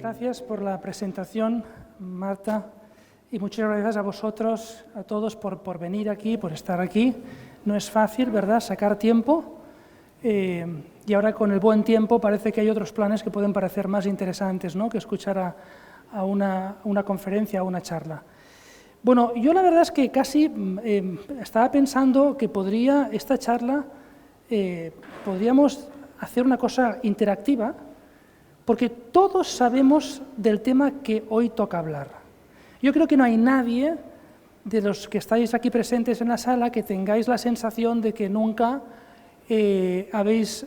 gracias por la presentación, Marta, y muchas gracias a vosotros, a todos, por venir aquí, por estar aquí. No es fácil, ¿verdad?, sacar tiempo, y ahora con el buen tiempo parece que hay otros planes que pueden parecer más interesantes, ¿no?, que escuchar a una conferencia, a una charla. Bueno, yo la verdad es que casi estaba pensando que esta charla, podríamos hacer una cosa interactiva, porque todos sabemos del tema que hoy toca hablar. Yo creo que no hay nadie de los que estáis aquí presentes en la sala que tengáis la sensación de que nunca habéis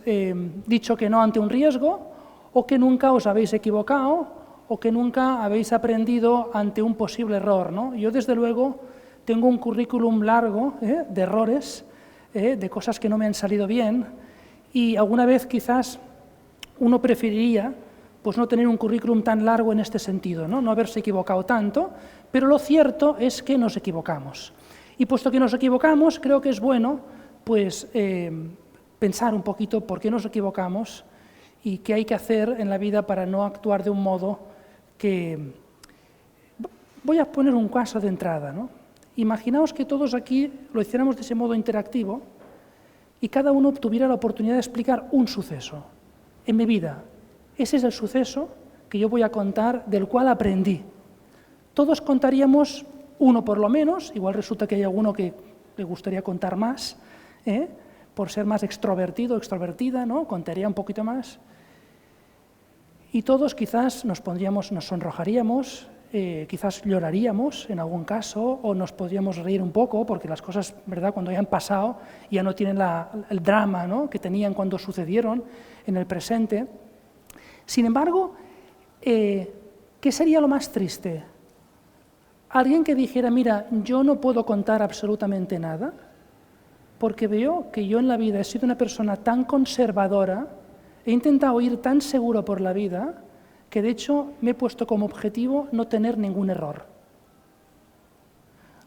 dicho que no ante un riesgo, o que nunca os habéis equivocado, o que nunca habéis aprendido ante un posible error, ¿no? Yo, desde luego, tengo un currículum largo de errores, de cosas que no me han salido bien, y alguna vez quizás uno preferiría pues no tener un currículum tan largo en este sentido, no haberse equivocado tanto, pero lo cierto es que nos equivocamos. Y puesto que nos equivocamos, creo que es bueno pues, pensar un poquito por qué nos equivocamos y qué hay que hacer en la vida para no actuar de un modo que... Voy a poner un caso de entrada, ¿no? Imaginaos que todos aquí lo hiciéramos de ese modo interactivo y cada uno tuviera la oportunidad de explicar un suceso en mi vida. Ese es el suceso que yo voy a contar, del cual aprendí. Todos contaríamos uno por lo menos, igual resulta que hay alguno que le gustaría contar más, por ser más extrovertido o extrovertida, ¿no? Contaría un poquito más. Y todos quizás nos sonrojaríamos, quizás lloraríamos en algún caso, o nos podríamos reír un poco, porque las cosas, ¿verdad?, cuando ya han pasado, ya no tienen el drama, ¿no?, que tenían cuando sucedieron en el presente. Sin embargo, ¿qué sería lo más triste? Alguien que dijera, mira, yo no puedo contar absolutamente nada, porque veo que yo en la vida he sido una persona tan conservadora, he intentado ir tan seguro por la vida, que de hecho me he puesto como objetivo no tener ningún error.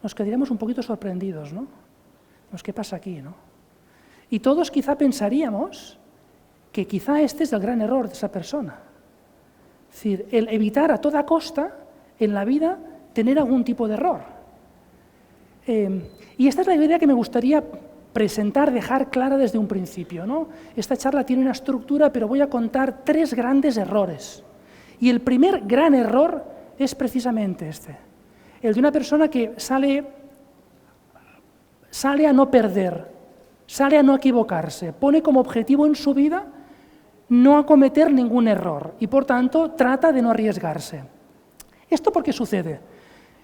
Nos quedaríamos un poquito sorprendidos, ¿no? ¿Qué pasa aquí, no? Y todos quizá pensaríamos que quizá este es el gran error de esa persona. Es decir, el evitar a toda costa en la vida tener algún tipo de error. Y esta es la idea que me gustaría presentar, dejar clara desde un principio, ¿no? Esta charla tiene una estructura, pero voy a contar 3 grandes errores. Y el primer gran error es precisamente este, el de una persona que sale a no perder, sale a no equivocarse, pone como objetivo en su vida no a cometer ningún error y, por tanto, trata de no arriesgarse. ¿Esto por qué sucede?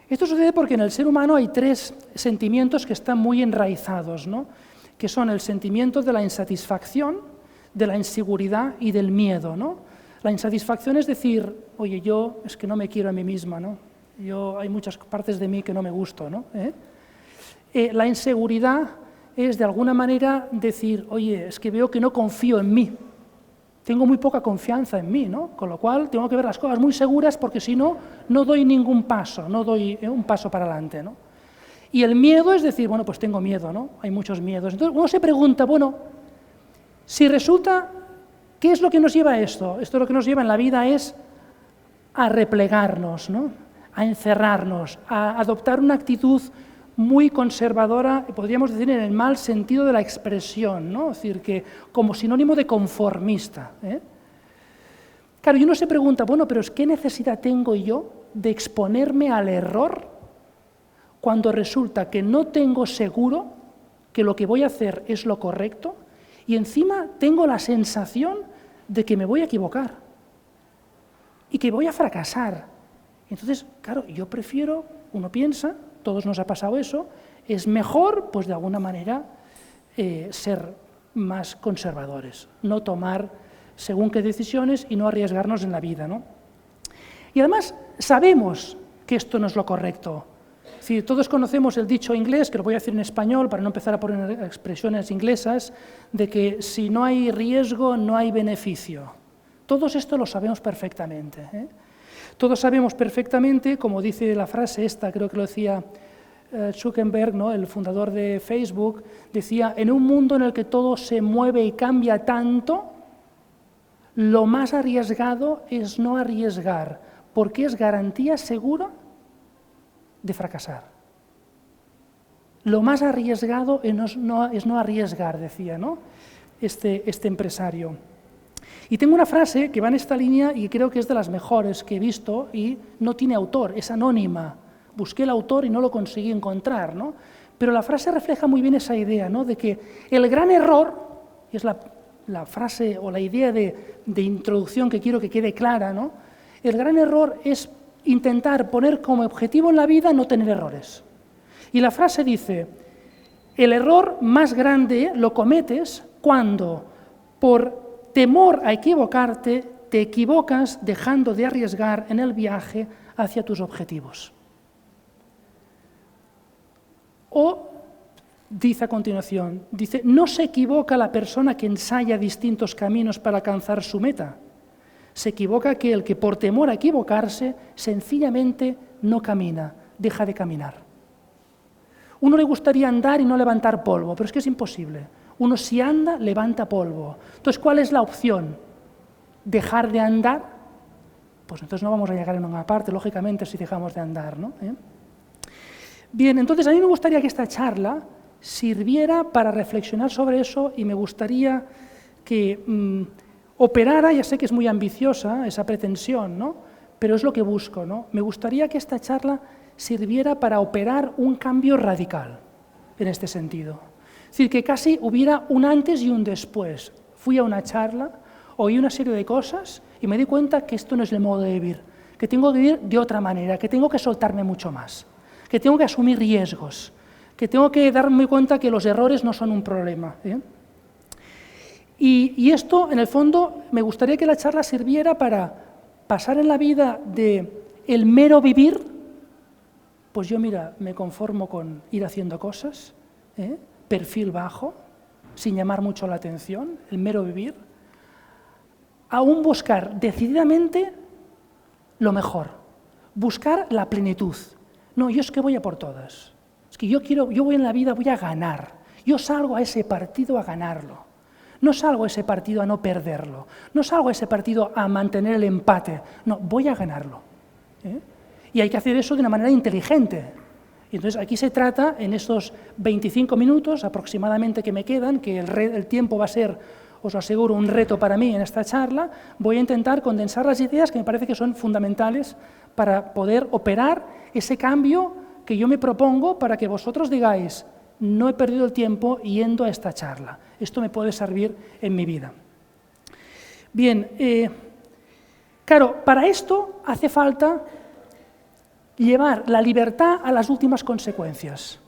Esto sucede porque en el ser humano hay 3 sentimientos que están muy enraizados, ¿no?, que son el sentimiento de la insatisfacción, de la inseguridad y del miedo, ¿no? La insatisfacción es decir, oye, yo es que no me quiero a mí misma, ¿no? Hay muchas partes de mí que no me gusto, ¿no? La inseguridad es, de alguna manera, decir, oye, es que veo que no confío en mí. Tengo muy poca confianza en mí, ¿no? Con lo cual tengo que ver las cosas muy seguras porque si no, no doy ningún paso, no doy un paso para adelante, ¿no? Y el miedo es decir, bueno, pues tengo miedo, ¿no? Hay muchos miedos. Entonces uno se pregunta, bueno, si resulta, ¿qué es lo que nos lleva a esto? Esto lo que nos lleva en la vida es a replegarnos, ¿no?, a encerrarnos, a adoptar una actitud muy conservadora, podríamos decir en el mal sentido de la expresión, ¿no? Es decir, que como sinónimo de conformista. Claro, y uno se pregunta, bueno, pero ¿qué necesidad tengo yo de exponerme al error cuando resulta que no tengo seguro que lo que voy a hacer es lo correcto y encima tengo la sensación de que me voy a equivocar y que voy a fracasar? Entonces, claro, yo prefiero, uno piensa, todos nos ha pasado eso, es mejor, pues de alguna manera, ser más conservadores, no tomar según qué decisiones y no arriesgarnos en la vida, ¿no? Y además sabemos que esto no es lo correcto. Es decir, todos conocemos el dicho inglés, que lo voy a decir en español para no empezar a poner expresiones inglesas, de que si no hay riesgo, no hay beneficio. Todos esto lo sabemos perfectamente, Todos sabemos perfectamente, como dice la frase esta, creo que lo decía Zuckerberg, ¿no?, el fundador de Facebook, decía, en un mundo en el que todo se mueve y cambia tanto, lo más arriesgado es no arriesgar, porque es garantía segura de fracasar. Lo más arriesgado es no arriesgar, decía, ¿no? este empresario. Y tengo una frase que va en esta línea y creo que es de las mejores que he visto y no tiene autor, es anónima. Busqué el autor y no lo conseguí encontrar, ¿no? Pero la frase refleja muy bien esa idea, ¿no? De que el gran error, y es la frase o la idea de introducción que quiero que quede clara, ¿no? El gran error es intentar poner como objetivo en la vida no tener errores. Y la frase dice, el error más grande lo cometes cuando, por temor a equivocarte, te equivocas dejando de arriesgar en el viaje hacia tus objetivos. O, dice a continuación, dice, no se equivoca la persona que ensaya distintos caminos para alcanzar su meta. Se equivoca aquel que por temor a equivocarse sencillamente no camina, deja de caminar. Uno le gustaría andar y no levantar polvo, pero es que es imposible. Uno si anda, levanta polvo. Entonces, ¿cuál es la opción? ¿Dejar de andar? Pues entonces no vamos a llegar a ninguna parte, lógicamente, si dejamos de andar, ¿no? Bien, entonces a mí me gustaría que esta charla sirviera para reflexionar sobre eso y me gustaría que operara, ya sé que es muy ambiciosa esa pretensión, ¿no? Pero es lo que busco, ¿no? Me gustaría que esta charla sirviera para operar un cambio radical en este sentido. Es decir, que casi hubiera un antes y un después. Fui a una charla, oí una serie de cosas y me di cuenta que esto no es el modo de vivir, que tengo que vivir de otra manera, que tengo que soltarme mucho más, que tengo que asumir riesgos, que tengo que darme cuenta que los errores no son un problema. Y esto, en el fondo, me gustaría que la charla sirviera para pasar en la vida de el mero vivir, pues yo, mira, me conformo con ir haciendo cosas, perfil bajo, sin llamar mucho la atención, el mero vivir, aún buscar decididamente lo mejor, buscar la plenitud. No, yo es que voy a por todas. Es que yo voy en la vida, voy a ganar. Yo salgo a ese partido a ganarlo. No salgo a ese partido a no perderlo. No salgo a ese partido a mantener el empate. No, voy a ganarlo. Y hay que hacer eso de una manera inteligente. Y entonces aquí se trata, en estos 25 minutos aproximadamente que me quedan, que el tiempo va a ser, os aseguro, un reto para mí en esta charla, voy a intentar condensar las ideas que me parece que son fundamentales para poder operar ese cambio que yo me propongo para que vosotros digáis, no he perdido el tiempo yendo a esta charla. Esto me puede servir en mi vida. Bien, claro, para esto hace falta llevar la libertad a las últimas consecuencias.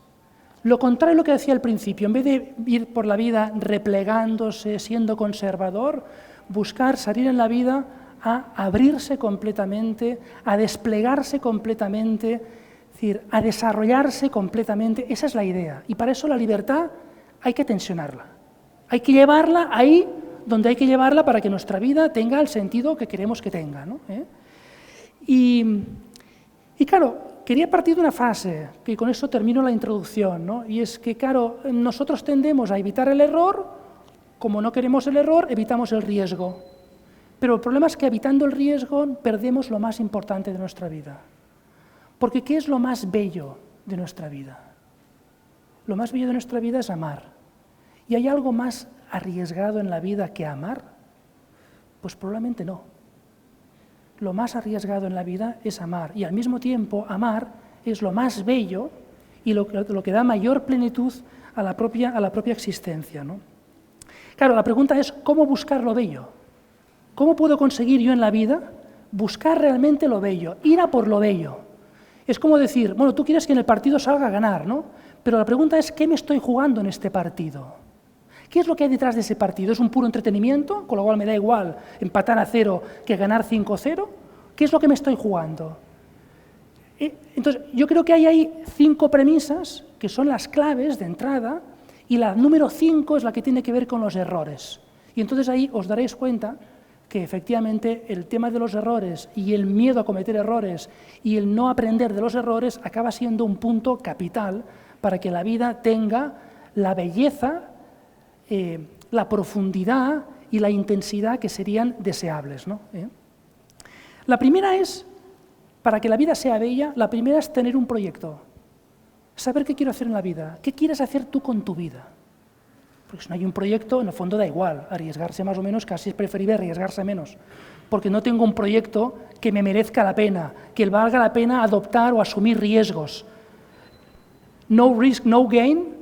Lo contrario a lo que decía al principio, en vez de ir por la vida replegándose, siendo conservador, buscar salir en la vida a abrirse completamente, a desplegarse completamente, es decir, a desarrollarse completamente. Esa es la idea. Y para eso la libertad hay que tensionarla. Hay que llevarla ahí donde hay que llevarla para que nuestra vida tenga el sentido que queremos que tenga, ¿no? Y claro, quería partir de una frase, que con eso termino la introducción, ¿no? Y es que, claro, nosotros tendemos a evitar el error, como no queremos el error, evitamos el riesgo. Pero el problema es que evitando el riesgo perdemos lo más importante de nuestra vida. Porque ¿qué es lo más bello de nuestra vida? Lo más bello de nuestra vida es amar. ¿Y hay algo más arriesgado en la vida que amar? Pues probablemente no. Lo más arriesgado en la vida es amar, y al mismo tiempo amar es lo más bello y lo que da mayor plenitud a la propia existencia, ¿no? Claro, la pregunta es, ¿cómo buscar lo bello? ¿Cómo puedo conseguir yo en la vida buscar realmente lo bello, ir a por lo bello? Es como decir, bueno, tú quieres que en el partido salga a ganar, ¿no? Pero la pregunta es, ¿qué me estoy jugando en este partido? ¿Qué es lo que hay detrás de ese partido? ¿Es un puro entretenimiento, con lo cual me da igual empatar a 0 que ganar 5-0? ¿Qué es lo que me estoy jugando? Entonces, yo creo que hay 5 premisas que son las claves de entrada y la número 5 es la que tiene que ver con los errores. Y entonces ahí os daréis cuenta que efectivamente el tema de los errores y el miedo a cometer errores y el no aprender de los errores acaba siendo un punto capital para que la vida tenga la belleza, la profundidad y la intensidad que serían deseables, ¿no? La primera es, para que la vida sea bella, la primera es tener un proyecto. Saber qué quiero hacer en la vida, qué quieres hacer tú con tu vida. Porque si no hay un proyecto, en el fondo da igual, arriesgarse más o menos, casi es preferible arriesgarse menos. Porque no tengo un proyecto que me merezca la pena, que valga la pena adoptar o asumir riesgos. No risk, no gain.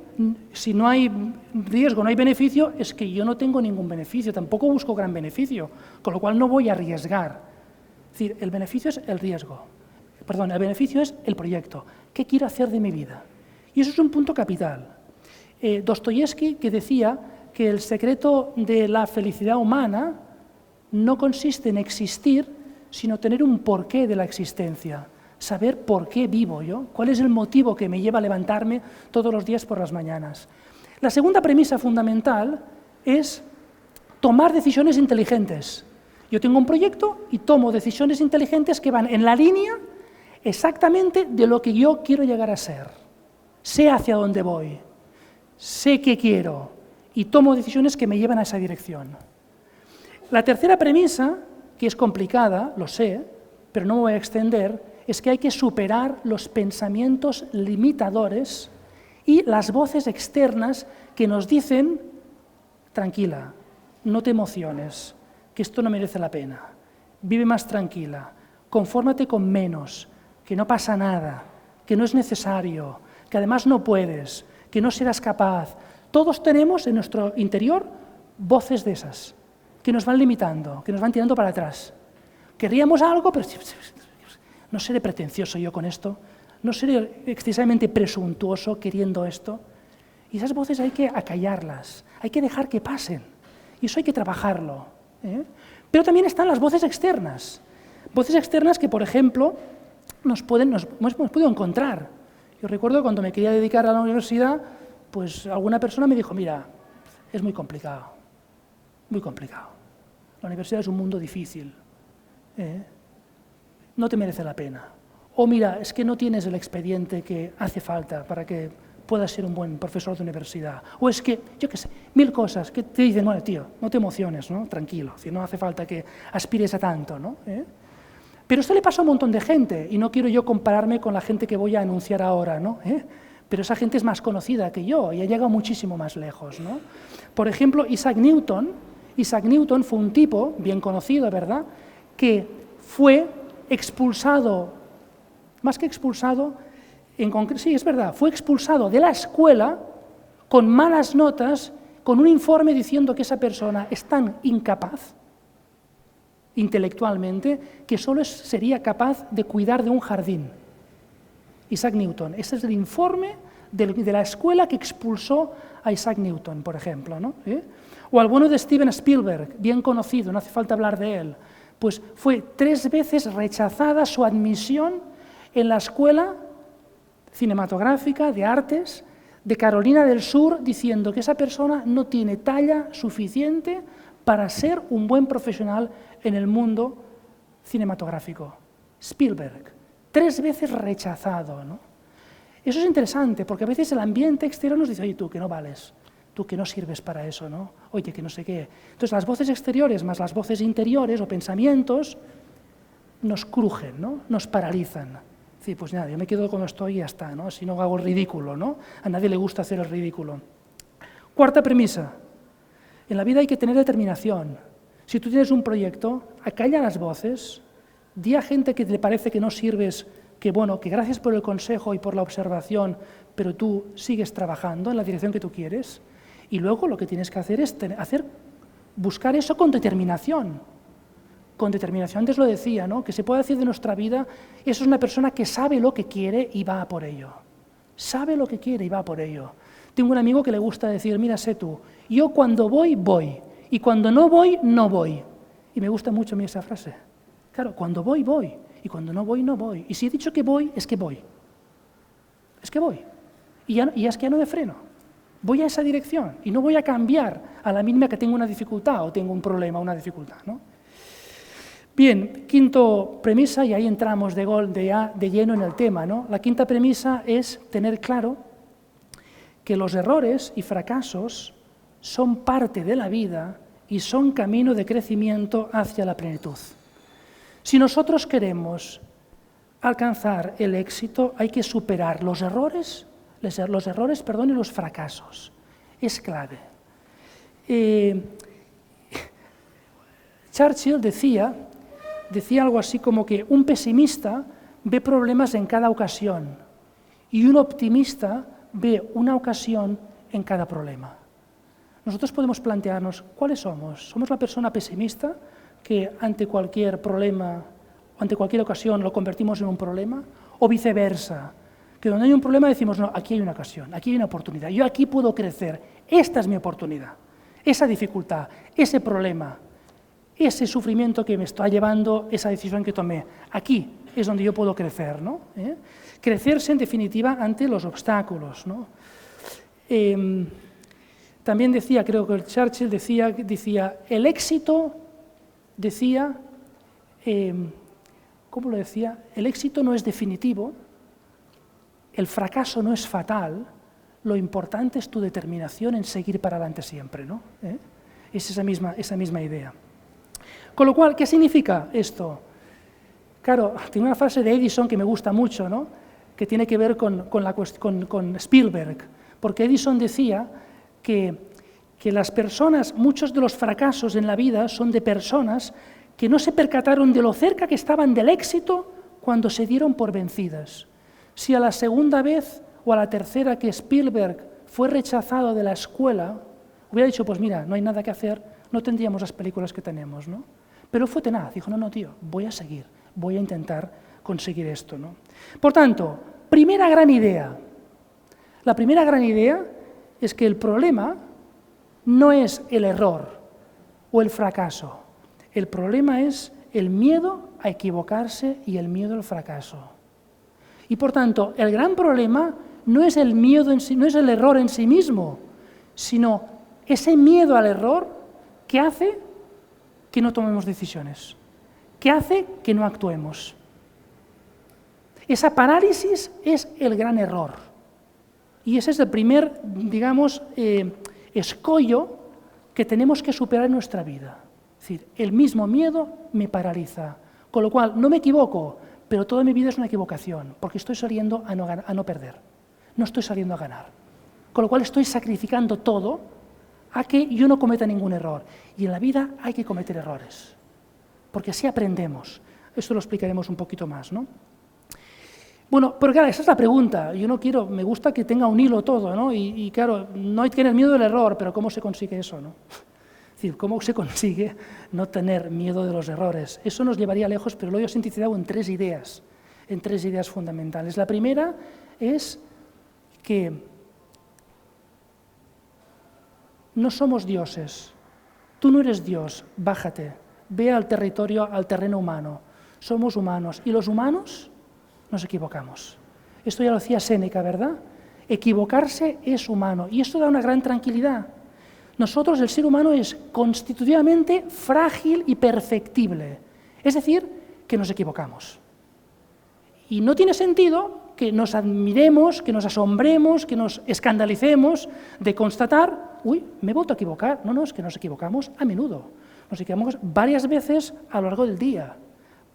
Si no hay riesgo, no hay beneficio, es que yo no tengo ningún beneficio, tampoco busco gran beneficio, con lo cual no voy a arriesgar. Es decir, el beneficio es el riesgo. Perdón, el beneficio es el proyecto. ¿Qué quiero hacer de mi vida? Y eso es un punto capital. Dostoyevsky, que decía que el secreto de la felicidad humana no consiste en existir, sino tener un porqué de la existencia, saber por qué vivo yo, cuál es el motivo que me lleva a levantarme todos los días por las mañanas. La segunda premisa fundamental es tomar decisiones inteligentes. Yo tengo un proyecto y tomo decisiones inteligentes que van en la línea exactamente de lo que yo quiero llegar a ser. Sé hacia dónde voy, sé qué quiero y tomo decisiones que me llevan a esa dirección. La tercera premisa, que es complicada, lo sé, pero no me voy a extender, es que hay que superar los pensamientos limitadores y las voces externas que nos dicen, tranquila, no te emociones, que esto no merece la pena, vive más tranquila, confórmate con menos, que no pasa nada, que no es necesario, que además no puedes, que no serás capaz. Todos tenemos en nuestro interior voces de esas, que nos van limitando, que nos van tirando para atrás. Querríamos algo, pero no seré pretencioso yo con esto, no seré excesivamente presuntuoso queriendo esto. Y esas voces hay que acallarlas, hay que dejar que pasen, y eso hay que trabajarlo. Pero también están las voces externas que, por ejemplo, nos hemos podido encontrar. Yo recuerdo cuando me quería dedicar a la universidad, pues alguna persona me dijo, mira, es muy complicado, muy complicado. La universidad es un mundo difícil, no te merece la pena. O mira, es que no tienes el expediente que hace falta para que puedas ser un buen profesor de universidad. O es que, yo qué sé, 1000 cosas que te dicen, bueno, tío, no te emociones, ¿no? Tranquilo, si no hace falta que aspires a tanto, ¿no? Pero esto le pasa a un montón de gente, y no quiero yo compararme con la gente que voy a anunciar ahora, ¿no? Pero esa gente es más conocida que yo y ha llegado muchísimo más lejos, ¿no? Por ejemplo, Isaac Newton fue un tipo bien conocido, ¿verdad?, que fue expulsado, más que expulsado, sí, es verdad, fue expulsado de la escuela con malas notas, con un informe diciendo que esa persona es tan incapaz intelectualmente que solo sería capaz de cuidar de un jardín. Isaac Newton, ese es el informe de la escuela que expulsó a Isaac Newton, por ejemplo, ¿no? O al bueno de Steven Spielberg, bien conocido, no hace falta hablar de él, pues fue 3 veces rechazada su admisión en la escuela cinematográfica de artes de Carolina del Sur, diciendo que esa persona no tiene talla suficiente para ser un buen profesional en el mundo cinematográfico. Spielberg, 3 veces rechazado, ¿no? Eso es interesante, porque a veces el ambiente exterior nos dice, oye, tú que no vales, tú que no sirves para eso, ¿no? Oye, que no sé qué. Entonces las voces exteriores más las voces interiores o pensamientos nos crujen, ¿no? Nos paralizan. Sí, pues nada, yo me quedo como estoy y ya está, ¿no? Si no hago el ridículo, ¿no? A nadie le gusta hacer el ridículo. Cuarta premisa. En la vida hay que tener determinación. Si tú tienes un proyecto, acalla las voces, di a gente que te parece que no sirves, que bueno, que gracias por el consejo y por la observación, pero tú sigues trabajando en la dirección que tú quieres, y luego lo que tienes que hacer es buscar eso con determinación. Con determinación, antes lo decía, ¿no? Que se puede decir de nuestra vida, eso es una persona que sabe lo que quiere y va por ello. Sabe lo que quiere y va por ello. Tengo un amigo que le gusta decir, mira, sé tú, yo cuando voy, voy, y cuando no voy, no voy. Y me gusta mucho a mí esa frase. Claro, cuando voy, voy, y cuando no voy, no voy. Y si he dicho que voy, es que voy. Es que voy. Y es que ya no me freno. Voy a esa dirección, y no voy a cambiar a la mínima que tengo una dificultad o tengo un problema, una dificultad, ¿no? Bien, quinto premisa, y ahí entramos de lleno en el tema, ¿no? La quinta premisa es tener claro que los errores y fracasos son parte de la vida y son camino de crecimiento hacia la plenitud. Si nosotros queremos alcanzar el éxito, hay que superar los errores, y los fracasos. Es clave. Churchill decía algo así como que un pesimista ve problemas en cada ocasión y un optimista ve una ocasión en cada problema. Nosotros podemos plantearnos cuáles somos. ¿Somos la persona pesimista que ante cualquier problema, ante cualquier ocasión lo convertimos en un problema? ¿O viceversa? Que donde hay un problema decimos, no, aquí hay una ocasión, aquí hay una oportunidad, yo aquí puedo crecer, esta es mi oportunidad. Esa dificultad, ese problema, ese sufrimiento que me está llevando, esa decisión que tomé, aquí es donde yo puedo crecer, ¿no? Crecerse, en definitiva, ante los obstáculos, ¿no? También decía, creo que Churchill decía el éxito, ¿cómo lo decía? El éxito no es definitivo, el fracaso no es fatal, lo importante es tu determinación en seguir para adelante siempre, ¿no? Es esa misma idea. Con lo cual, ¿qué significa esto? Claro, tiene una frase de Edison que me gusta mucho, ¿no? Que tiene que ver con Spielberg, porque Edison decía que las personas, muchos de los fracasos en la vida son de personas que no se percataron de lo cerca que estaban del éxito cuando se dieron por vencidas. Si a la segunda vez o a la tercera que Spielberg fue rechazado de la escuela, hubiera dicho, pues mira, no hay nada que hacer, no tendríamos las películas que tenemos, ¿no? Pero fue tenaz, dijo, no, tío, voy a seguir, voy a intentar conseguir esto, ¿no? Por tanto, primera gran idea. La primera gran idea es que el problema no es el error o el fracaso. El problema es el miedo a equivocarse y el miedo al fracaso. Y por tanto, el gran problema no es el miedo en sí, no es el error en sí mismo, sino ese miedo al error que hace que no tomemos decisiones, que hace que no actuemos. Esa parálisis es el gran error. Y ese es el primer, digamos, escollo que tenemos que superar en nuestra vida. Es decir, el mismo miedo me paraliza, con lo cual no me equivoco, pero toda mi vida es una equivocación, porque estoy saliendo a no perder, no estoy saliendo a ganar. Con lo cual estoy sacrificando todo a que yo no cometa ningún error. Y en la vida hay que cometer errores, porque así aprendemos. Esto lo explicaremos un poquito más, ¿no? Bueno, pero claro, esa es la pregunta. Yo no quiero, me gusta que tenga un hilo todo, ¿no? Y claro, no hay que tener miedo del error, pero ¿cómo se consigue eso, no? Es decir, ¿cómo se consigue no tener miedo de los errores? Eso nos llevaría lejos, pero lo he sintetizado en tres ideas fundamentales. La primera es que no somos dioses. Tú no eres Dios, bájate, ve al terreno humano. Somos humanos, y los humanos nos equivocamos. Esto ya lo decía Séneca, ¿verdad? Equivocarse es humano, y esto da una gran tranquilidad. Nosotros, el ser humano, es constitutivamente frágil y perfectible, es decir, que nos equivocamos. Y no tiene sentido que nos admiremos, que nos asombremos, que nos escandalicemos de constatar, uy, me he vuelto a equivocar. No, es que nos equivocamos a menudo. Nos equivocamos varias veces a lo largo del día,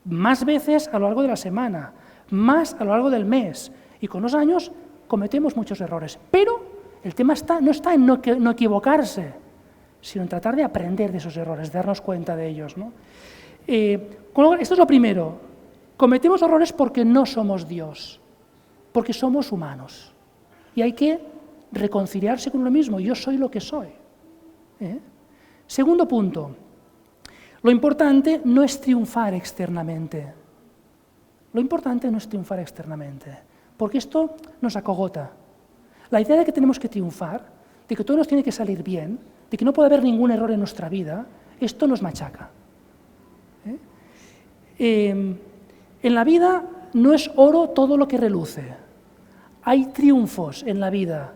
más veces a lo largo de la semana, más a lo largo del mes. Y con los años cometemos muchos errores. Pero el tema no está en no equivocarse, sino en tratar de aprender de esos errores, de darnos cuenta de ellos, ¿no? Esto es lo primero. Cometemos errores porque no somos Dios, porque somos humanos. Y hay que reconciliarse con uno mismo. Yo soy lo que soy. Segundo punto. Lo importante no es triunfar externamente. Lo importante no es triunfar externamente, porque esto nos acogota. La idea de que tenemos que triunfar, de que todo nos tiene que salir bien, de que no puede haber ningún error en nuestra vida, esto nos machaca. En la vida no es oro todo lo que reluce. Hay triunfos en la vida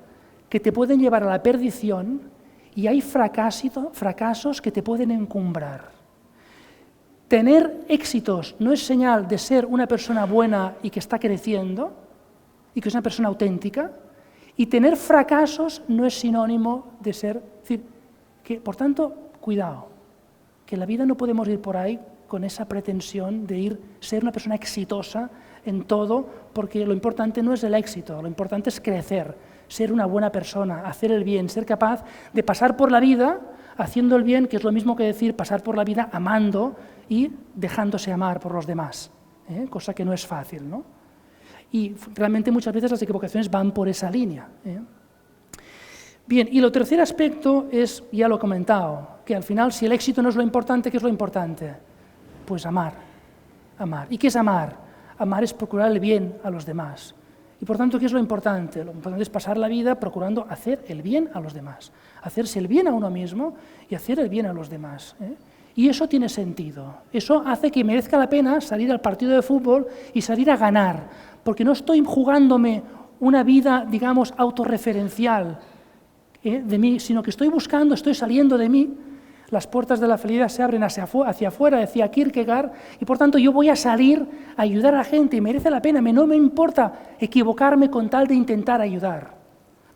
que te pueden llevar a la perdición y hay fracasos que te pueden encumbrar. Tener éxitos no es señal de ser una persona buena y que está creciendo y que es una persona auténtica, y tener fracasos no es sinónimo de ser... Es decir, que, por tanto, cuidado, que en la vida no podemos ir por ahí con esa pretensión de ser una persona exitosa en todo, porque lo importante no es el éxito, lo importante es crecer, ser una buena persona, hacer el bien, ser capaz de pasar por la vida haciendo el bien, que es lo mismo que decir pasar por la vida amando y dejándose amar por los demás, cosa que no es fácil, ¿no? Y realmente muchas veces las equivocaciones van por esa línea. Bien, y el tercer aspecto es, ya lo he comentado, que al final si el éxito no es lo importante, ¿qué es lo importante? Pues amar, amar. ¿Y qué es amar? Amar es procurar el bien a los demás. Y por tanto, ¿qué es lo importante? Lo importante es pasar la vida procurando hacer el bien a los demás, hacerse el bien a uno mismo y hacer el bien a los demás. Y eso tiene sentido. Eso hace que merezca la pena salir al partido de fútbol y salir a ganar, porque no estoy jugándome una vida, digamos, autorreferencial de mí, sino que estoy saliendo de mí. Las puertas de la felicidad se abren hacia afuera, decía Kierkegaard, y por tanto yo voy a salir a ayudar a la gente y merece la pena. No me importa equivocarme con tal de intentar ayudar.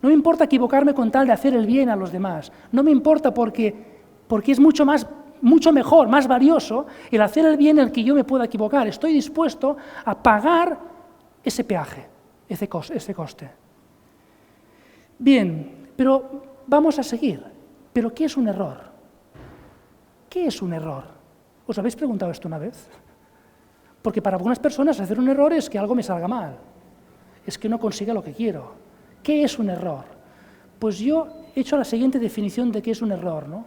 No me importa equivocarme con tal de hacer el bien a los demás. No me importa porque es mucho mejor, más valioso el hacer el bien en el que yo me pueda equivocar. Estoy dispuesto a pagar ese peaje, ese coste. Bien, pero vamos a seguir. ¿Pero qué es un error? ¿Qué es un error? ¿Os habéis preguntado esto una vez? Porque para algunas personas hacer un error es que algo me salga mal, es que no consiga lo que quiero. ¿Qué es un error? Pues yo he hecho la siguiente definición de qué es un error, ¿no?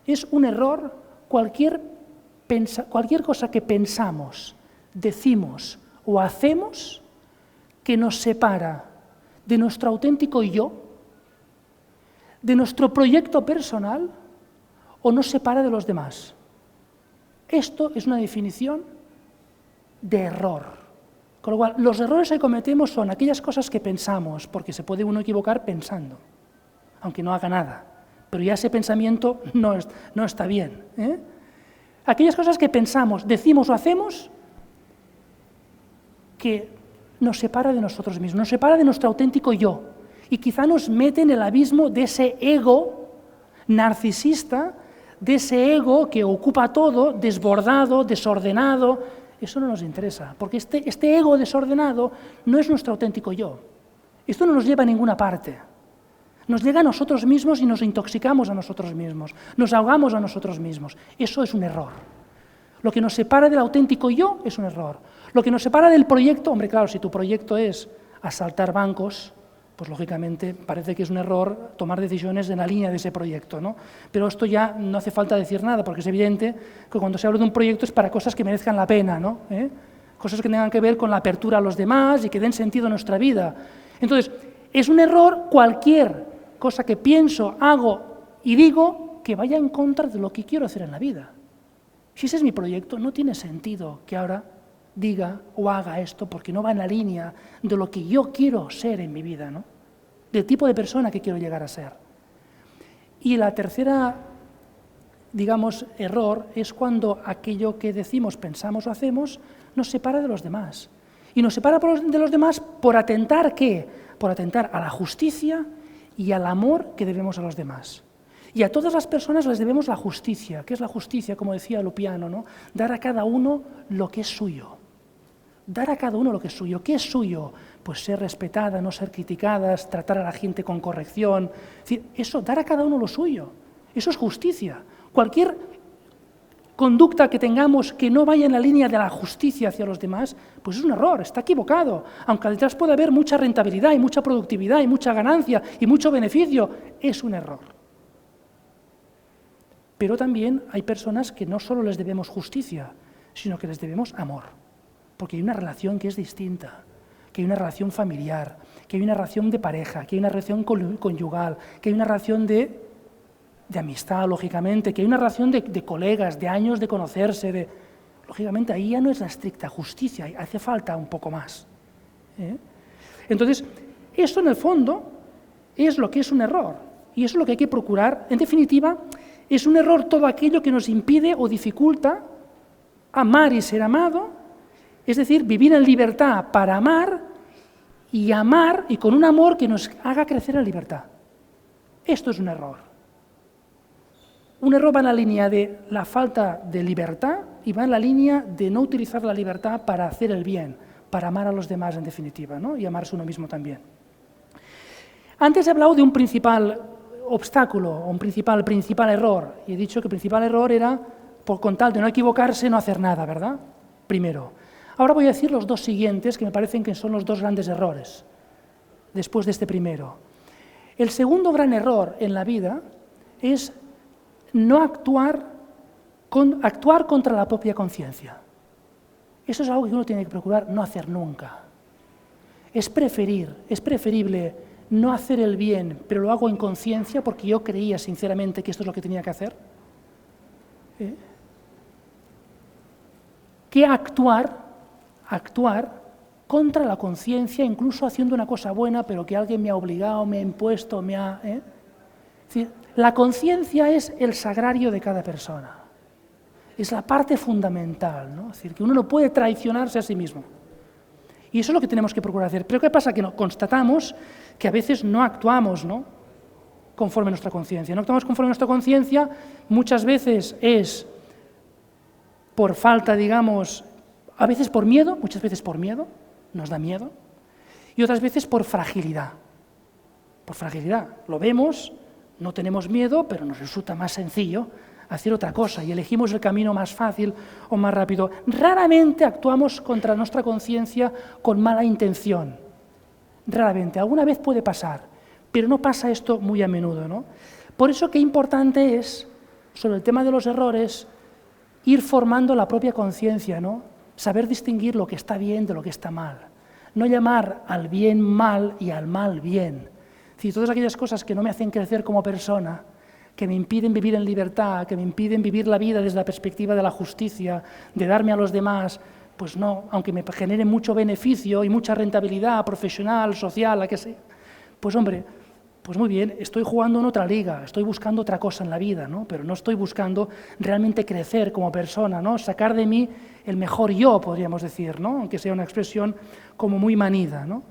Es un error cualquier cosa que pensamos, decimos o hacemos que nos separa de nuestro auténtico yo, de nuestro proyecto personal, o nos separa de los demás. Esto es una definición de error. Con lo cual, los errores que cometemos son aquellas cosas que pensamos, porque se puede uno equivocar pensando, aunque no haga nada, pero ya ese pensamiento no está bien. Aquellas cosas que pensamos, decimos o hacemos que nos separa de nosotros mismos, nos separa de nuestro auténtico yo, y quizá nos mete en el abismo de ese ego narcisista, de ese ego que ocupa todo, desbordado, desordenado. Eso no nos interesa, porque este ego desordenado no es nuestro auténtico yo. Esto no nos lleva a ninguna parte. Nos llega a nosotros mismos y nos intoxicamos a nosotros mismos, nos ahogamos a nosotros mismos. Eso es un error. Lo que nos separa del auténtico yo es un error. Lo que nos separa del proyecto, hombre, claro, si tu proyecto es asaltar bancos, pues lógicamente parece que es un error tomar decisiones en la línea de ese proyecto, ¿no? Pero esto ya no hace falta decir nada, porque es evidente que cuando se habla de un proyecto es para cosas que merezcan la pena, ¿no? Cosas que tengan que ver con la apertura a los demás y que den sentido a nuestra vida. Entonces, es un error cualquier cosa que pienso, hago y digo que vaya en contra de lo que quiero hacer en la vida. Si ese es mi proyecto, no tiene sentido que ahora diga o haga esto, porque no va en la línea de lo que yo quiero ser en mi vida, ¿no? Del tipo de persona que quiero llegar a ser. Y la tercera, digamos, error es cuando aquello que decimos, pensamos o hacemos nos separa de los demás. Y nos separa de los demás por atentar, ¿qué? Por atentar a la justicia y al amor que debemos a los demás. Y a todas las personas les debemos la justicia. ¿Qué es la justicia? Como decía Lupiano, ¿no? Dar a cada uno lo que es suyo. Dar a cada uno lo que es suyo. ¿Qué es suyo? Pues ser respetada, no ser criticadas, tratar a la gente con corrección. Es decir, eso, dar a cada uno lo suyo. Eso es justicia. Cualquier conducta que tengamos que no vaya en la línea de la justicia hacia los demás, pues es un error, está equivocado. Aunque detrás puede haber mucha rentabilidad y mucha productividad y mucha ganancia y mucho beneficio, es un error. Pero también hay personas que no solo les debemos justicia, sino que les debemos amor. Porque hay una relación que es distinta, que hay una relación familiar, que hay una relación de pareja, que hay una relación conyugal, que hay una relación de amistad, lógicamente, que hay una relación de colegas, de años de conocerse. Lógicamente, ahí ya no es la estricta justicia, hace falta un poco más. Entonces, esto en el fondo es lo que es un error, y eso es lo que hay que procurar. En definitiva, es un error todo aquello que nos impide o dificulta amar y ser amado. Es decir, vivir en libertad para amar y con un amor que nos haga crecer en libertad. Esto es un error. Un error va en la línea de la falta de libertad y va en la línea de no utilizar la libertad para hacer el bien, para amar a los demás en definitiva, ¿no? Y amarse uno mismo también. Antes he hablado de un principal obstáculo, o un principal error, y he dicho que el principal error era, con tal de no equivocarse, no hacer nada, ¿verdad? Primero. Ahora voy a decir los dos siguientes, que me parecen que son los dos grandes errores, después de este primero. El segundo gran error en la vida es no actuar contra la propia conciencia. Eso es algo que uno tiene que procurar no hacer nunca. Es preferible no hacer el bien, pero lo hago en conciencia porque yo creía sinceramente que esto es lo que tenía que hacer, que actuar contra la conciencia, incluso haciendo una cosa buena, pero que alguien me ha obligado, me ha impuesto, Es decir, la conciencia es el sagrario de cada persona. Es la parte fundamental, ¿no? Es decir, que uno no puede traicionarse a sí mismo. Y eso es lo que tenemos que procurar hacer. Pero ¿qué pasa? Que constatamos que a veces no actuamos, ¿no?, conforme a nuestra conciencia. No actuamos conforme a nuestra conciencia, muchas veces es por falta, digamos, a veces por miedo, muchas veces por miedo, nos da miedo, y otras veces por fragilidad. Por fragilidad. Lo vemos, no tenemos miedo, pero nos resulta más sencillo hacer otra cosa y elegimos el camino más fácil o más rápido. Raramente actuamos contra nuestra conciencia con mala intención. Raramente. Alguna vez puede pasar, pero no pasa esto muy a menudo, ¿no? Por eso qué importante es, sobre el tema de los errores, ir formando la propia conciencia, ¿no? Saber distinguir lo que está bien de lo que está mal. No llamar al bien mal y al mal bien. Es decir, todas aquellas cosas que no me hacen crecer como persona, que me impiden vivir en libertad, que me impiden vivir la vida desde la perspectiva de la justicia, de darme a los demás, pues no, aunque me generen mucho beneficio y mucha rentabilidad profesional, social, la que sea, pues hombre, pues muy bien, estoy jugando en otra liga, estoy buscando otra cosa en la vida, ¿no? Pero no estoy buscando realmente crecer como persona, ¿no? Sacar de mí el mejor yo, podríamos decir, ¿no? Aunque sea una expresión como muy manida, ¿no?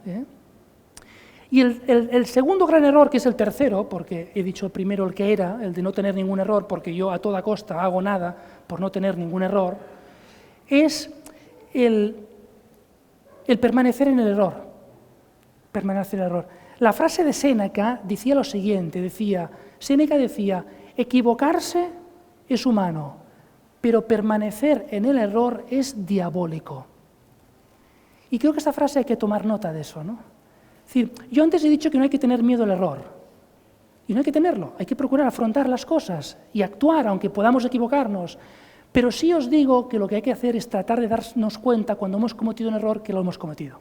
Y el segundo gran error, que es el tercero, porque he dicho primero el que era, el de no tener ningún error, porque yo a toda costa hago nada por no tener ningún error, es el permanecer en el error. Permanecer en el error. La frase de Séneca decía lo siguiente, Séneca decía, equivocarse es humano, pero permanecer en el error es diabólico. Y creo que esta frase hay que tomar nota de eso, ¿no? Es decir, yo antes he dicho que no hay que tener miedo al error, y no hay que tenerlo, hay que procurar afrontar las cosas y actuar, aunque podamos equivocarnos, pero sí os digo que lo que hay que hacer es tratar de darnos cuenta cuando hemos cometido un error que lo hemos cometido.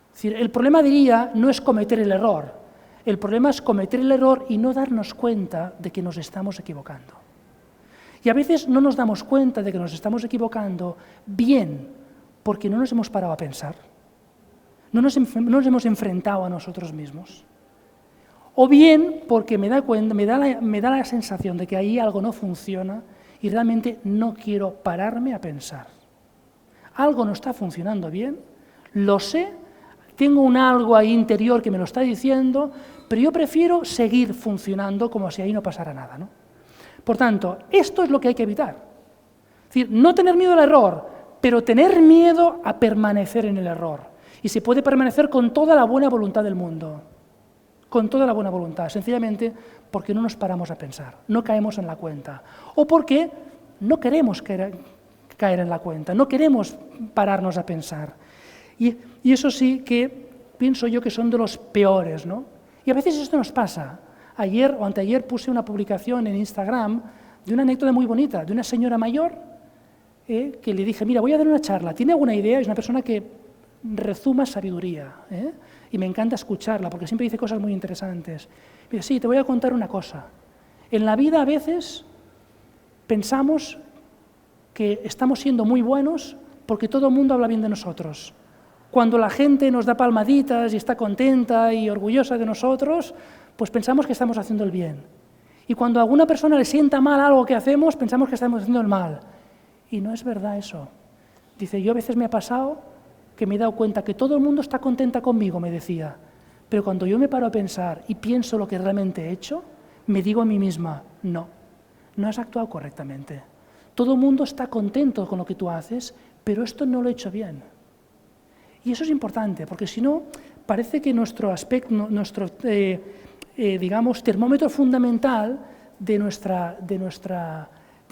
Es decir, el problema, diría, no es cometer el error, el problema es cometer el error y no darnos cuenta de que nos estamos equivocando. Y a veces no nos damos cuenta de que nos estamos equivocando bien porque no nos hemos parado a pensar. No nos hemos enfrentado a nosotros mismos. O bien porque me da la sensación de que ahí algo no funciona y realmente no quiero pararme a pensar. Algo no está funcionando bien, lo sé, tengo un algo ahí interior que me lo está diciendo, pero yo prefiero seguir funcionando como si ahí no pasara nada, ¿no? Por tanto, esto es lo que hay que evitar. Es decir, no tener miedo al error, pero tener miedo a permanecer en el error. Y se puede permanecer con toda la buena voluntad del mundo, con toda la buena voluntad, sencillamente porque no nos paramos a pensar, no caemos en la cuenta, o porque no queremos caer en la cuenta, no queremos pararnos a pensar. Y eso sí que pienso yo que son de los peores, ¿no? Y a veces esto nos pasa. Ayer o anteayer puse una publicación en Instagram de una anécdota muy bonita, de una señora mayor que le dije, mira, voy a dar una charla, ¿tiene alguna idea? Es una persona que rezuma sabiduría, y me encanta escucharla porque siempre dice cosas muy interesantes. Mira, sí, te voy a contar una cosa. En la vida a veces pensamos que estamos siendo muy buenos porque todo el mundo habla bien de nosotros. Cuando la gente nos da palmaditas y está contenta y orgullosa de nosotros, pues pensamos que estamos haciendo el bien. Y cuando a alguna persona le sienta mal algo que hacemos, pensamos que estamos haciendo el mal. Y no es verdad eso. Dice, yo a veces me ha pasado que me he dado cuenta que todo el mundo está contenta conmigo, me decía, pero cuando yo me paro a pensar y pienso lo que realmente he hecho, me digo a mí misma, no has actuado correctamente. Todo el mundo está contento con lo que tú haces, pero esto no lo he hecho bien. Y eso es importante, porque si no, parece que nuestro aspecto, digamos, termómetro fundamental de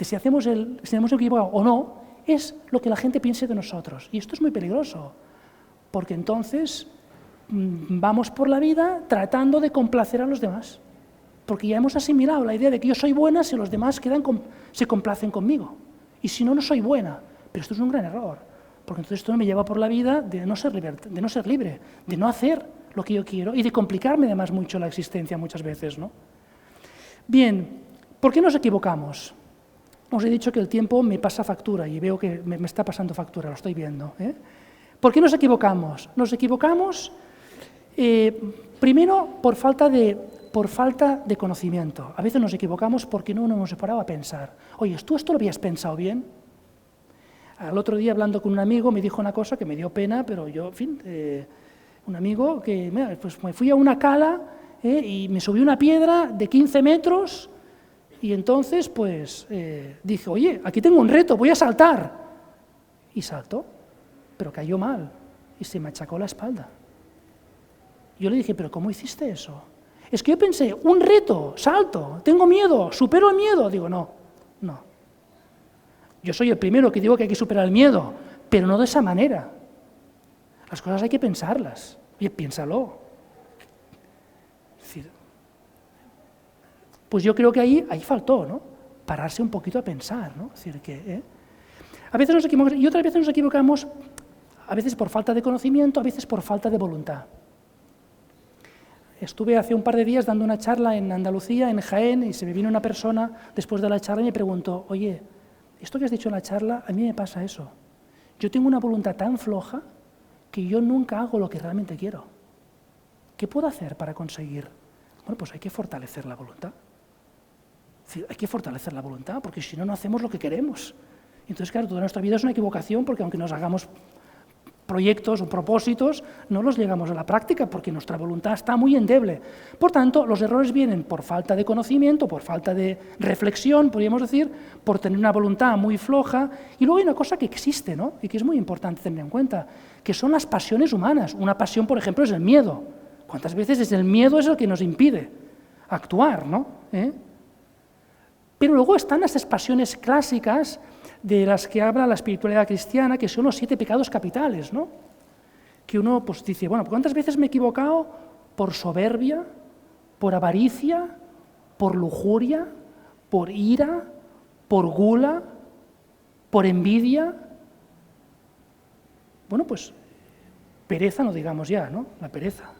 si hemos equivocado o no, es lo que la gente piense de nosotros. Y esto es muy peligroso, porque entonces vamos por la vida tratando de complacer a los demás, porque ya hemos asimilado la idea de que yo soy buena si los demás se complacen conmigo. Y si no, no soy buena. Pero esto es un gran error, porque entonces esto me lleva por la vida de no ser libre, de no hacer lo que yo quiero y de complicarme además mucho la existencia muchas veces, ¿no? Bien, ¿por qué nos equivocamos? Os he dicho que el tiempo me pasa factura y veo que me está pasando factura, lo estoy viendo. ¿Por qué nos equivocamos? Nos equivocamos primero por falta de conocimiento. A veces nos equivocamos porque no nos hemos parado a pensar. Oye, ¿tú esto lo habías pensado bien? Al otro día, hablando con un amigo, me dijo una cosa que me dio pena, pero yo, en fin, un amigo que pues me fui a una cala y me subí una piedra de 15 metros y entonces pues dije, oye, aquí tengo un reto, voy a saltar. Y saltó, pero cayó mal y se machacó la espalda. Yo le dije, ¿pero cómo hiciste eso? Es que yo pensé, un reto, salto, tengo miedo, supero el miedo. Digo, no. Yo soy el primero que digo que hay que superar el miedo, pero no de esa manera. Las cosas hay que pensarlas. Oye, piénsalo. Es decir, pues yo creo que ahí faltó, ¿no? Pararse un poquito a pensar, ¿no? Es decir, que a veces nos equivocamos y otras veces nos equivocamos, a veces por falta de conocimiento, a veces por falta de voluntad. Estuve hace un par de días dando una charla en Andalucía, en Jaén, y se me vino una persona después de la charla y me preguntó, oye, esto que has dicho en la charla, a mí me pasa eso. Yo tengo una voluntad tan floja que yo nunca hago lo que realmente quiero. ¿Qué puedo hacer para conseguir? Bueno, pues hay que fortalecer la voluntad. Es decir, hay que fortalecer la voluntad, porque si no, no hacemos lo que queremos. Entonces, claro, toda nuestra vida es una equivocación, porque aunque nos hagamos proyectos o propósitos, no los llegamos a la práctica porque nuestra voluntad está muy endeble. Por tanto, los errores vienen por falta de conocimiento, por falta de reflexión, podríamos decir, por tener una voluntad muy floja. Y luego hay una cosa que existe, ¿no? Y que es muy importante tener en cuenta, que son las pasiones humanas. Una pasión, por ejemplo, es el miedo. ¿Cuántas veces es el miedo es el que nos impide actuar, ¿no? Pero luego están esas pasiones clásicas de las que habla la espiritualidad cristiana, que son los 7 pecados capitales, ¿no? Que uno pues dice, bueno, ¿cuántas veces me he equivocado por soberbia, por avaricia, por lujuria, por ira, por gula, por envidia? Bueno, pues pereza no digamos ya, ¿no? La pereza.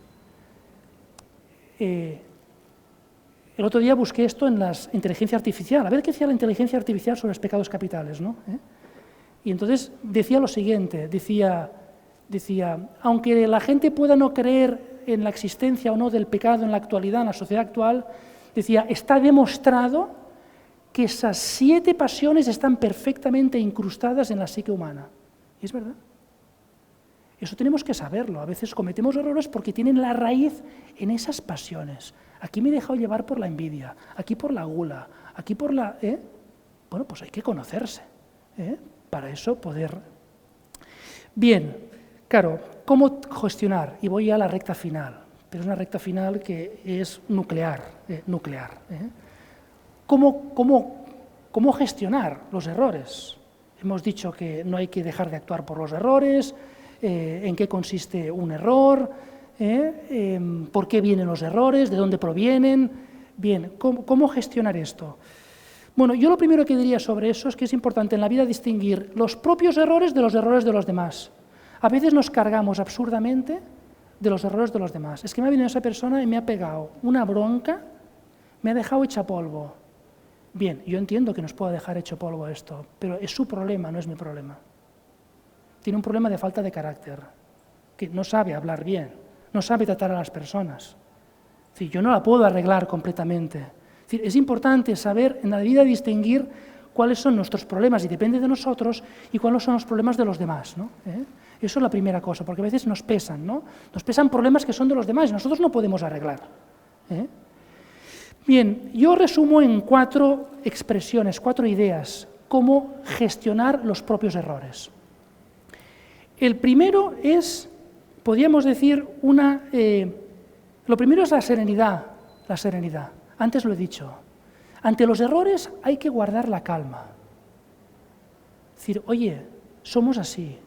El otro día busqué esto en la inteligencia artificial, a ver qué decía la inteligencia artificial sobre los pecados capitales, ¿no? Y entonces decía lo siguiente, decía, aunque la gente pueda no creer en la existencia o no del pecado en la actualidad, en la sociedad actual, decía, está demostrado que esas 7 pasiones están perfectamente incrustadas en la psique humana. Y es verdad. Eso tenemos que saberlo. A veces cometemos errores porque tienen la raíz en esas pasiones. Aquí me he dejado llevar por la envidia, aquí por la gula, aquí por la... Bueno, pues hay que conocerse, para eso poder... Bien, claro, ¿cómo gestionar? Y voy a la recta final, pero es una recta final que es nuclear. ¿Cómo gestionar los errores? Hemos dicho que no hay que dejar de actuar por los errores, en qué consiste un error, por qué vienen los errores, de dónde provienen. Bien, ¿cómo gestionar esto? Bueno, yo lo primero que diría sobre eso es que es importante en la vida distinguir los propios errores de los errores de los demás. A veces nos cargamos absurdamente de los errores de los demás. Es que me ha venido esa persona y me ha pegado una bronca, me ha dejado hecha polvo. Bien, yo entiendo que nos pueda dejar hecho polvo esto, pero es su problema, no es mi problema. Tiene un problema de falta de carácter, que no sabe hablar bien, no sabe tratar a las personas. Es decir, yo no la puedo arreglar completamente. Es decir, es importante saber en la vida distinguir cuáles son nuestros problemas, y depende de nosotros, y cuáles son los problemas de los demás, ¿no? Eso es la primera cosa, porque a veces nos pesan, ¿no? Nos pesan problemas que son de los demás y nosotros no podemos arreglar. Bien, yo resumo en 4 expresiones, 4 ideas, cómo gestionar los propios errores. El primero es, podríamos decir, lo primero es la serenidad. Antes lo he dicho. Ante los errores hay que guardar la calma. Es decir, oye, somos así,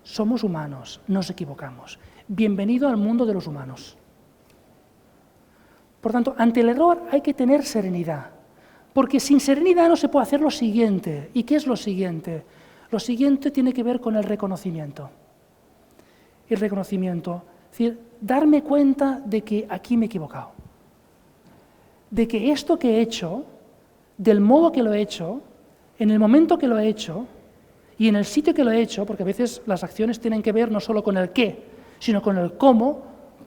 somos humanos, nos equivocamos. Bienvenido al mundo de los humanos. Por tanto, ante el error hay que tener serenidad, porque sin serenidad no se puede hacer lo siguiente. ¿Y qué es lo siguiente? Lo siguiente tiene que ver con el reconocimiento. El reconocimiento, es decir, darme cuenta de que aquí me he equivocado, de que esto que he hecho, del modo que lo he hecho, en el momento que lo he hecho y en el sitio que lo he hecho, porque a veces las acciones tienen que ver no solo con el qué, sino con el cómo,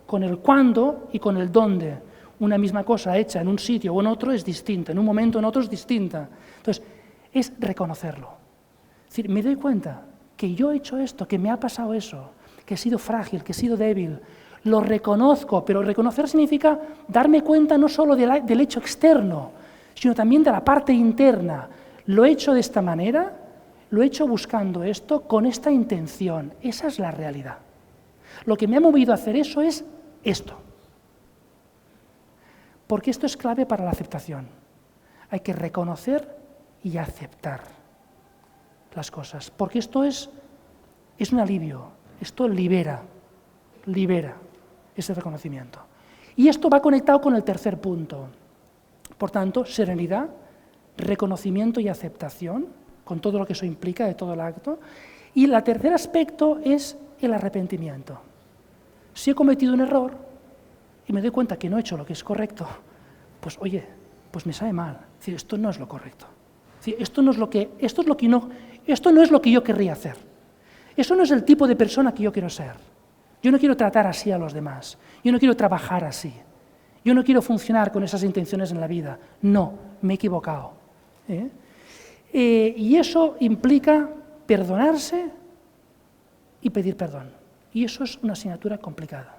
con el cuándo y con el dónde. Una misma cosa hecha en un sitio o en otro es distinta, en un momento o en otro es distinta. Entonces, es reconocerlo. Es decir, me doy cuenta que yo he hecho esto, que me ha pasado eso, que he sido frágil, que he sido débil. Lo reconozco, pero reconocer significa darme cuenta no solo del hecho externo, sino también de la parte interna. Lo he hecho de esta manera, lo he hecho buscando esto, con esta intención. Esa es la realidad. Lo que me ha movido a hacer eso es esto. Porque esto es clave para la aceptación. Hay que reconocer y aceptar las cosas, porque esto es un alivio, esto libera ese reconocimiento. Y esto va conectado con el tercer punto. Por tanto, serenidad, reconocimiento y aceptación, con todo lo que eso implica de todo el acto. Y el tercer aspecto es el arrepentimiento. Si he cometido un error y me doy cuenta que no he hecho lo que es correcto, pues oye, pues me sabe mal. Es decir, esto no es lo correcto. Es decir, esto no es lo que yo querría hacer. Eso no es el tipo de persona que yo quiero ser. Yo no quiero tratar así a los demás. Yo no quiero trabajar así. Yo no quiero funcionar con esas intenciones en la vida. No, me he equivocado. Y eso implica perdonarse y pedir perdón. Y eso es una asignatura complicada.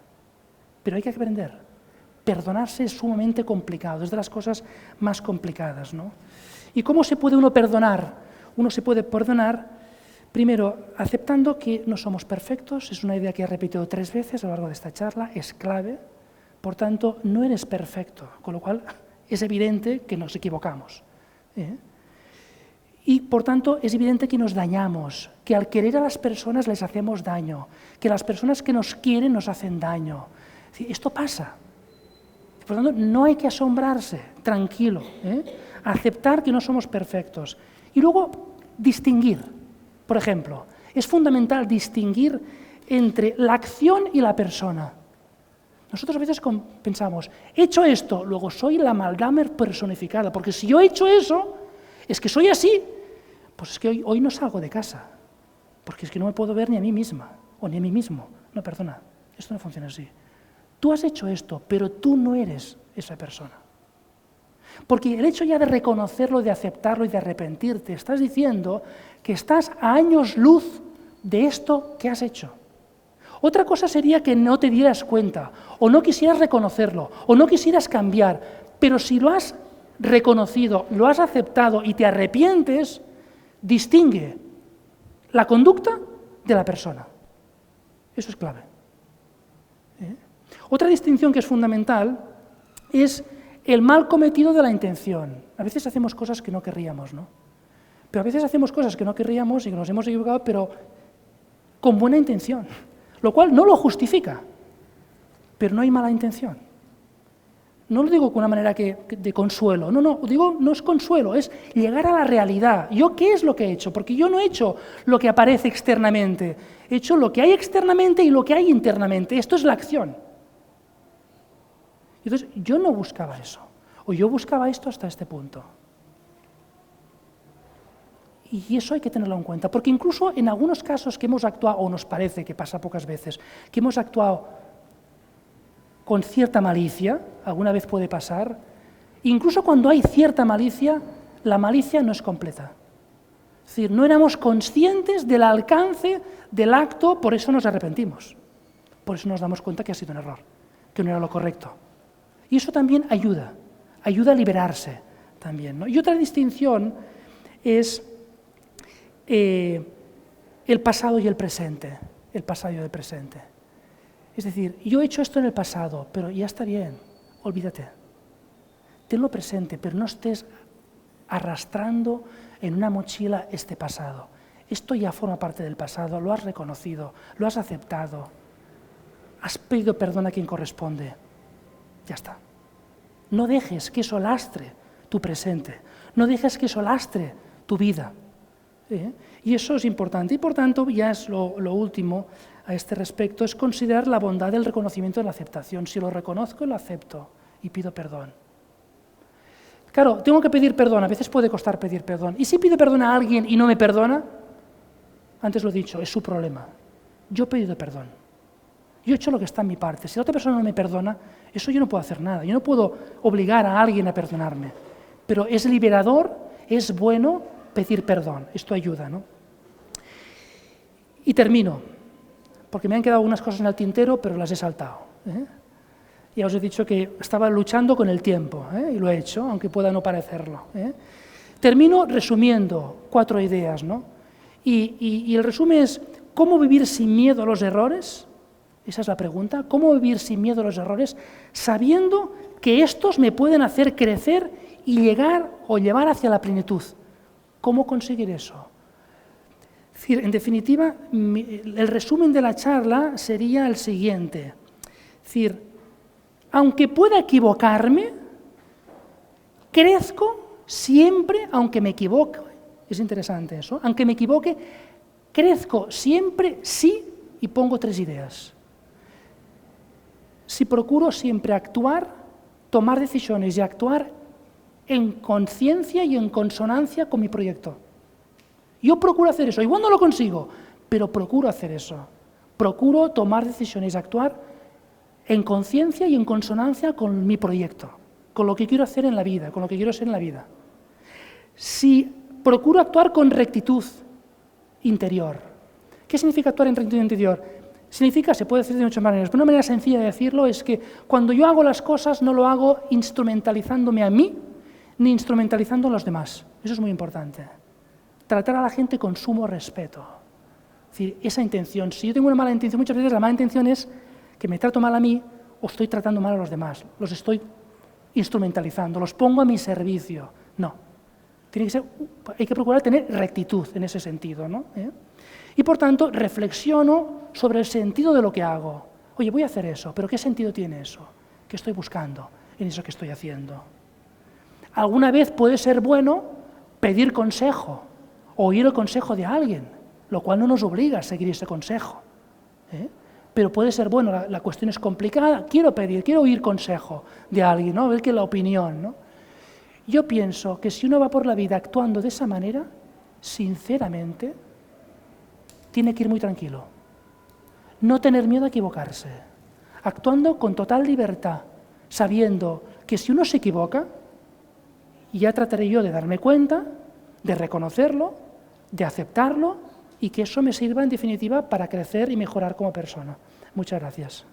Pero hay que aprender. Perdonarse es sumamente complicado, es de las cosas más complicadas, ¿no? ¿Y cómo se puede uno perdonar? Uno se puede perdonar, primero, aceptando que no somos perfectos, es una idea que he repetido 3 veces a lo largo de esta charla, es clave, por tanto, no eres perfecto, con lo cual es evidente que nos equivocamos. Y, por tanto, es evidente que nos dañamos, que al querer a las personas les hacemos daño, que las personas que nos quieren nos hacen daño. Esto pasa. Por tanto, no hay que asombrarse, tranquilo, aceptar que no somos perfectos. Y luego, distinguir. Por ejemplo, es fundamental distinguir entre la acción y la persona. Nosotros a veces pensamos, he hecho esto, luego soy la maldad personificada, porque si yo he hecho eso, es que soy así, pues es que hoy no salgo de casa, porque es que no me puedo ver ni a mí misma, o ni a mí mismo. No, perdona, esto no funciona así. Tú has hecho esto, pero tú no eres esa persona. Porque el hecho ya de reconocerlo, de aceptarlo y de arrepentirte, estás diciendo que estás a años luz de esto que has hecho. Otra cosa sería que no te dieras cuenta, o no quisieras reconocerlo, o no quisieras cambiar, pero si lo has reconocido, lo has aceptado y te arrepientes, distingue la conducta de la persona. Eso es clave. Otra distinción que es fundamental es el mal cometido de la intención. A veces hacemos cosas que no querríamos, ¿no? Pero a veces hacemos cosas que no querríamos y que nos hemos equivocado, pero con buena intención, lo cual no lo justifica, pero no hay mala intención. No lo digo con una manera de consuelo, no, digo, no es consuelo, es llegar a la realidad. ¿Yo qué es lo que he hecho? Porque yo no he hecho lo que aparece externamente, he hecho lo que hay externamente y lo que hay internamente. Esto es la acción. Entonces, yo no buscaba eso, o yo buscaba esto hasta este punto. Y eso hay que tenerlo en cuenta, porque incluso en algunos casos que hemos actuado, o nos parece que pasa pocas veces, que hemos actuado con cierta malicia, alguna vez puede pasar, incluso cuando hay cierta malicia, la malicia no es completa. Es decir, no éramos conscientes del alcance del acto, por eso nos arrepentimos. Por eso nos damos cuenta que ha sido un error, que no era lo correcto. Y eso también ayuda ayuda a liberarse también, ¿no? Y otra distinción es el pasado y el presente. El pasado y el presente. Es decir, yo he hecho esto en el pasado, pero ya está bien, olvídate. Tenlo presente, pero no estés arrastrando en una mochila este pasado. Esto ya forma parte del pasado, lo has reconocido, lo has aceptado, has pedido perdón a quien corresponde. Ya está. No dejes que eso lastre tu presente, no dejes que eso lastre tu vida. Y eso es importante. Y por tanto, ya es lo último a este respecto, es considerar la bondad del reconocimiento de la aceptación. Si lo reconozco, lo acepto y pido perdón. Claro, tengo que pedir perdón, a veces puede costar pedir perdón. ¿Y si pido perdón a alguien y no me perdona? Antes lo he dicho, es su problema. Yo he pedido perdón. Yo he hecho lo que está en mi parte. Si la otra persona no me perdona, eso yo no puedo hacer nada. Yo no puedo obligar a alguien a perdonarme. Pero es liberador, es bueno pedir perdón. Esto ayuda, ¿no? Y termino, porque me han quedado algunas cosas en el tintero, pero las he saltado. Ya os he dicho que estaba luchando con el tiempo, y lo he hecho, aunque pueda no parecerlo. Termino resumiendo 4 ideas, ¿no? Y el resumen es, ¿cómo vivir sin miedo a los errores? Esa es la pregunta. ¿Cómo vivir sin miedo a los errores, sabiendo que estos me pueden hacer crecer y llegar o llevar hacia la plenitud? ¿Cómo conseguir eso? Es decir, en definitiva, el resumen de la charla sería el siguiente. Es decir, aunque pueda equivocarme, crezco siempre, aunque me equivoque. Es interesante eso. Aunque me equivoque, crezco siempre sí, y pongo 3 ideas. Si procuro siempre actuar, tomar decisiones y actuar en conciencia y en consonancia con mi proyecto. Yo procuro hacer eso, igual no lo consigo, pero procuro hacer eso. Procuro tomar decisiones y actuar en conciencia y en consonancia con mi proyecto, con lo que quiero hacer en la vida, con lo que quiero ser en la vida. Si procuro actuar con rectitud interior. ¿Qué significa actuar en rectitud interior? Significa, se puede decir de muchas maneras, pero una manera sencilla de decirlo es que cuando yo hago las cosas no lo hago instrumentalizándome a mí, ni instrumentalizando a los demás. Eso es muy importante. Tratar a la gente con sumo respeto. Es decir, esa intención. Si yo tengo una mala intención, muchas veces la mala intención es que me trato mal a mí o estoy tratando mal a los demás. Los estoy instrumentalizando, los pongo a mi servicio. No. Tiene que ser, hay que procurar tener rectitud en ese sentido, ¿no? Y por tanto, reflexiono sobre el sentido de lo que hago. Oye, voy a hacer eso, pero ¿qué sentido tiene eso? ¿Qué estoy buscando en eso que estoy haciendo? Alguna vez puede ser bueno pedir consejo, o oír el consejo de alguien, lo cual no nos obliga a seguir ese consejo. Pero puede ser bueno, la cuestión es complicada, quiero oír consejo de alguien, ¿no? A ver qué es la opinión, ¿no? Yo pienso que si uno va por la vida actuando de esa manera, sinceramente, tiene que ir muy tranquilo. No tener miedo a equivocarse, actuando con total libertad, sabiendo que si uno se equivoca, ya trataré yo de darme cuenta, de reconocerlo, de aceptarlo y que eso me sirva en definitiva para crecer y mejorar como persona. Muchas gracias.